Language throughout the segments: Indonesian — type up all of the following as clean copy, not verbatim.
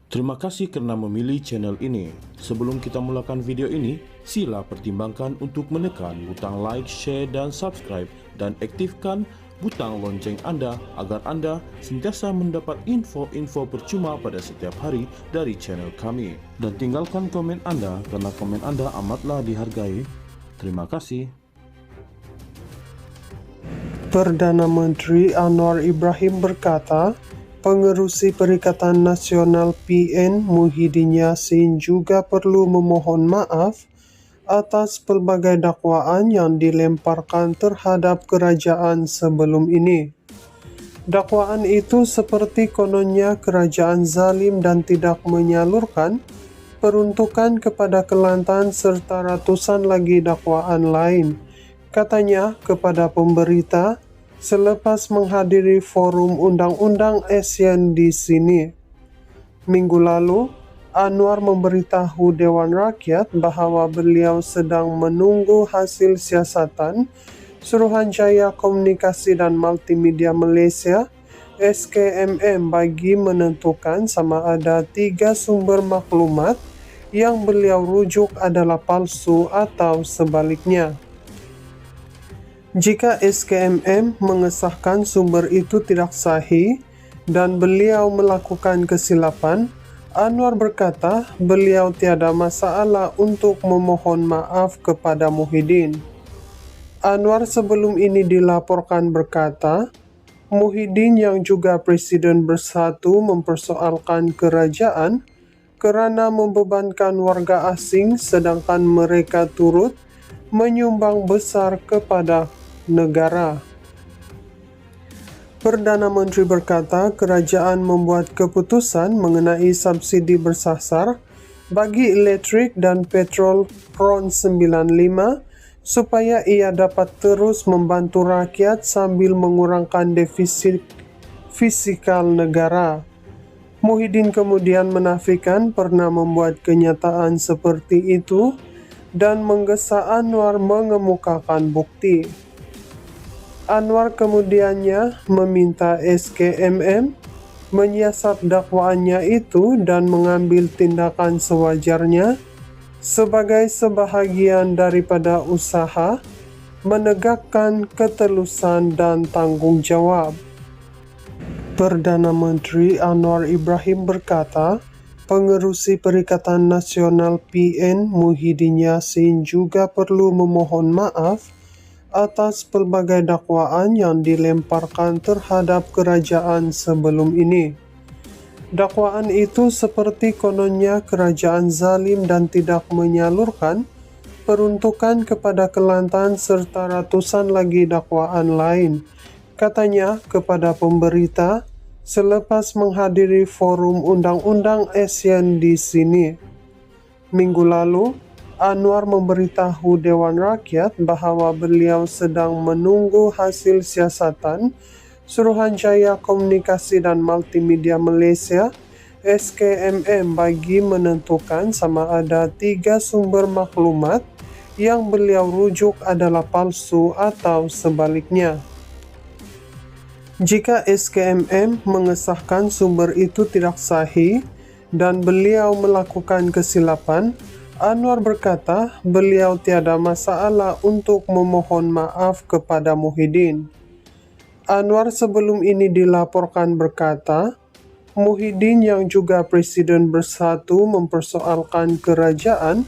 Terima kasih karena memilih channel ini. Sebelum kita mulakan video ini, sila pertimbangkan untuk menekan butang like, share, dan subscribe, dan aktifkan butang lonceng Anda agar Anda sentiasa mendapat info-info percuma pada setiap hari dari channel kami. Dan tinggalkan komen Anda karena komen Anda amatlah dihargai. Terima kasih. Perdana Menteri Anwar Ibrahim berkata, Pengerusi Perikatan Nasional PN Muhyiddin Yassin juga perlu memohon maaf atas pelbagai dakwaan yang dilemparkan terhadap kerajaan sebelum ini. Dakwaan itu seperti kononnya kerajaan zalim dan tidak menyalurkan peruntukan kepada Kelantan serta ratusan lagi dakwaan lain, katanya kepada pemberita selepas menghadiri forum undang-undang ASEAN di sini. Minggu lalu, Anwar memberitahu Dewan Rakyat bahwa beliau sedang menunggu hasil siasatan Suruhanjaya Komunikasi dan Multimedia Malaysia (SKMM) bagi menentukan sama ada 3 sumber maklumat yang beliau rujuk adalah palsu atau sebaliknya. Jika SKMM mengesahkan sumber itu tidak sahih dan beliau melakukan kesilapan, Anwar berkata beliau tiada masalah untuk memohon maaf kepada Muhyiddin. Anwar sebelum ini dilaporkan berkata, Muhyiddin yang juga Presiden Bersatu mempersoalkan kerajaan kerana membebankan warga asing sedangkan mereka turut menyumbang besar kepada negara. Perdana Menteri berkata kerajaan membuat keputusan mengenai subsidi bersasar bagi elektrik dan petrol RON 95 supaya ia dapat terus membantu rakyat sambil mengurangkan defisit fiskal negara. Muhyiddin kemudian menafikan pernah membuat kenyataan seperti itu dan menggesa Anwar mengemukakan bukti. Anwar kemudiannya meminta SKMM menyiasat dakwaannya itu dan mengambil tindakan sewajarnya sebagai sebahagian daripada usaha menegakkan ketelusan dan tanggung jawab. Perdana Menteri Anwar Ibrahim berkata, Pengerusi Perikatan Nasional PN Muhyiddin Yassin juga perlu memohon maaf atas pelbagai dakwaan yang dilemparkan terhadap kerajaan sebelum ini. Dakwaan itu seperti kononnya kerajaan zalim dan tidak menyalurkan peruntukan kepada Kelantan serta ratusan lagi dakwaan lain, katanya kepada pemberita selepas menghadiri forum undang-undang ASEAN di sini. Minggu lalu, Anwar memberitahu Dewan Rakyat bahwa beliau sedang menunggu hasil siasatan Suruhanjaya Komunikasi dan Multimedia Malaysia (SKMM) bagi menentukan sama ada 3 sumber maklumat yang beliau rujuk adalah palsu atau sebaliknya. Jika SKMM mengesahkan sumber itu tidak sahih dan beliau melakukan kesilapan, Anwar berkata beliau tiada masalah untuk memohon maaf kepada Muhyiddin. Anwar sebelum ini dilaporkan berkata, Muhyiddin yang juga Presiden Bersatu mempersoalkan kerajaan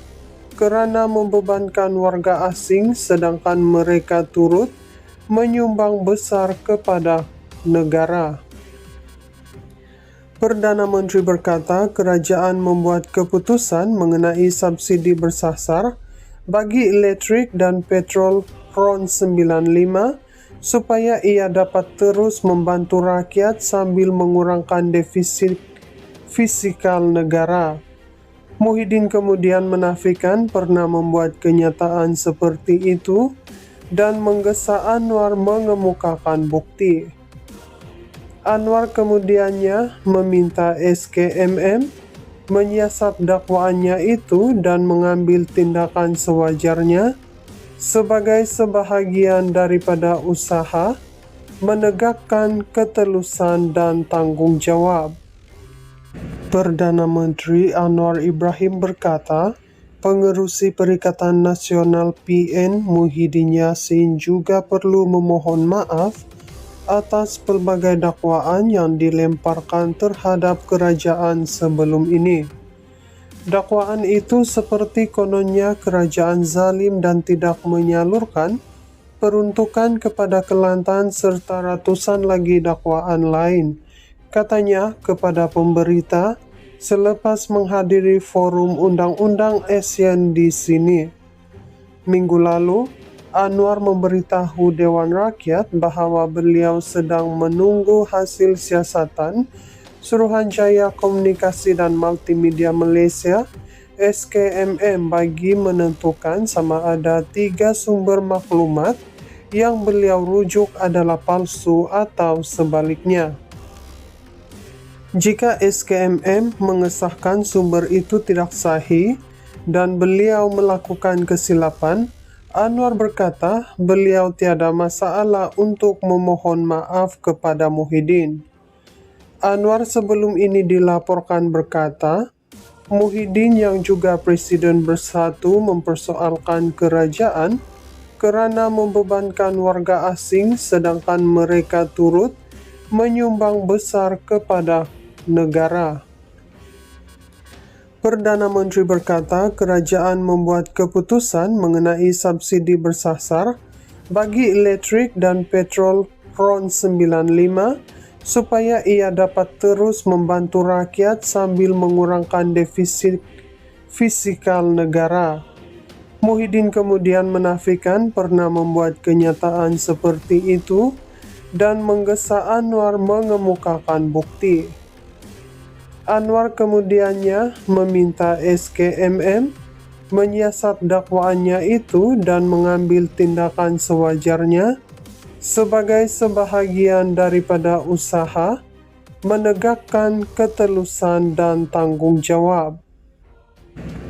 kerana membebankan warga asing sedangkan mereka turut menyumbang besar kepada negara. Perdana Menteri berkata kerajaan membuat keputusan mengenai subsidi bersasar bagi elektrik dan petrol RON 95 supaya ia dapat terus membantu rakyat sambil mengurangkan defisit fiskal negara. Muhyiddin kemudian menafikan pernah membuat kenyataan seperti itu dan menggesa Anwar mengemukakan bukti. Anwar kemudiannya meminta SKMM menyiasat dakwaannya itu dan mengambil tindakan sewajarnya sebagai sebahagian daripada usaha menegakkan ketelusan dan tanggung jawab. Perdana Menteri Anwar Ibrahim berkata, Pengerusi Perikatan Nasional PN Muhyiddin Yassin juga perlu memohon maaf atas pelbagai dakwaan yang dilemparkan terhadap kerajaan sebelum ini. Dakwaan itu seperti kononnya kerajaan zalim dan tidak menyalurkan peruntukan kepada Kelantan serta ratusan lagi dakwaan lain, katanya kepada pemberita selepas menghadiri forum Undang-Undang ASEAN di sini. Minggu lalu, Anwar memberitahu Dewan Rakyat bahwa beliau sedang menunggu hasil siasatan Suruhanjaya Komunikasi dan Multimedia Malaysia SKMM bagi menentukan sama ada 3 sumber maklumat yang beliau rujuk adalah palsu atau sebaliknya. Jika SKMM mengesahkan sumber itu tidak sahih dan beliau melakukan kesilapan, Anwar berkata beliau tiada masalah untuk memohon maaf kepada Muhyiddin. Anwar sebelum ini dilaporkan berkata, Muhyiddin yang juga Presiden Bersatu mempersoalkan kerajaan kerana membebankan warga asing sedangkan mereka turut menyumbang besar kepada negara. Perdana Menteri berkata kerajaan membuat keputusan mengenai subsidi bersasar bagi elektrik dan petrol RON 95 supaya ia dapat terus membantu rakyat sambil mengurangkan defisit fiskal negara. Muhyiddin kemudian menafikan pernah membuat kenyataan seperti itu dan menggesa Anwar mengemukakan bukti. Anwar kemudiannya meminta SKMM menyiasat dakwaannya itu dan mengambil tindakan sewajarnya sebagai sebahagian daripada usaha menegakkan ketelusan dan tanggung jawab.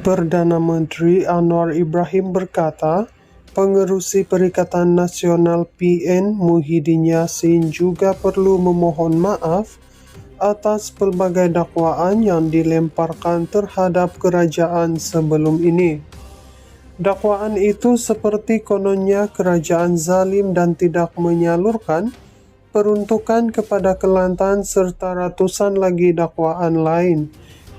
Perdana Menteri Anwar Ibrahim berkata, Pengerusi Perikatan Nasional PN Muhyiddin Yassin juga perlu memohon maaf atas pelbagai dakwaan yang dilemparkan terhadap kerajaan sebelum ini. Dakwaan itu seperti kononnya kerajaan zalim dan tidak menyalurkan peruntukan kepada Kelantan serta ratusan lagi dakwaan lain,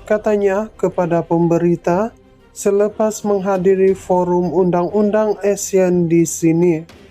katanya kepada pemberita selepas menghadiri forum Undang-Undang ASEAN di sini.